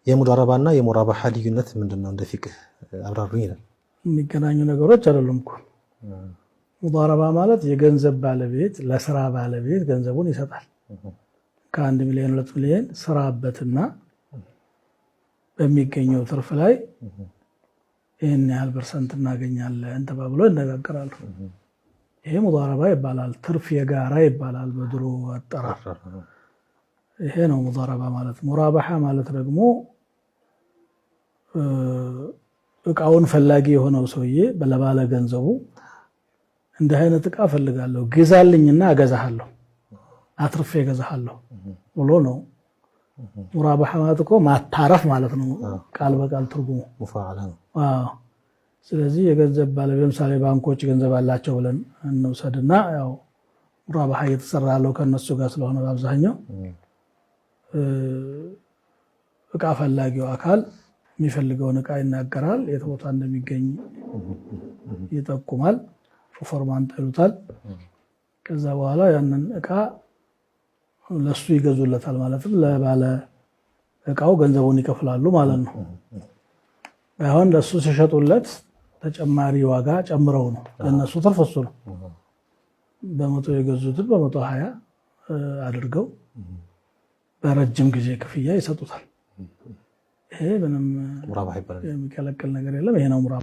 የሙዳረባና የሙራባሃ ልዩነት ምንድነው? እንደ ፊቅህ አብራሩኝ ይላል። የሚገናኙ ነገሮች አይደሉም እኮ። ሙዳረባ ማለት የገንዘብ ባለቤት ለስራ ባለቤት ገንዘቡን ይሰጣል። ከ1 ሚሊዮን 2 ሚሊዮን ስራበትና በሚገኘው ትርፍ ላይ ይሄን ያህል ፐርሰንት እናገኛለን ተባብሎ ይነጋገራሉ። ይሄ ሙዳረባ ይባላል። ትርፍ የጋራ ይባላል በድሮ አጠራር። ይሄ ነው ሙዳረባ ማለት። ሙራባሃ ማለት ደግሞ እቃውን ፈላጊ የሆነው ሰውዬ ለባለ ገንዘቡ እንደ አይነት እቃ ፈልጋለሁ ግዛልኝና አገዛሃለሁ አትርፌ እገዛሃለሁ ብሎ ነው። ሙራባሃ ማለት እኮ ማታረፍ ማለት ነው ቃል በቃል ትርጉሙ ሙፋዓላ ነው። ስለዚህ የገንዘብ ባለቤት ለምሳሌ ባንኮች ገንዘብ አላቸው ብለን እንውሰድና ያው ሙራባሃ እየተሰራ ያለው ከነሱ ጋር ስለሆነ በአብዛኛው እቃ ፈላጊው አካል የሚፈልገውን እቃ ይናገራል፣ የት ቦታ እንደሚገኝ ይጠቁማል፣ ፐርፎርማንስ ይሉታል። ከዛ በኋላ ያንን እቃ ለሱ ይገዙለታል ማለትም ለባለ እቃው ገንዘቡን ይከፍላሉ ማለት ነው። አሁን ለሱ ሲሸጡለት ተጨማሪ ዋጋ ጨምረው ነው ለነሱ ትርፍ እሱ ነው። በመቶ የገዙትን በ120 አድርገው በረጅም ጊዜ ክፍያ ይሰጡታል። ይሄ ምንም ሙራባሃ ይባላል። የሚከለከል ነገር የለም። ይሄ ነው ሙራባሃ።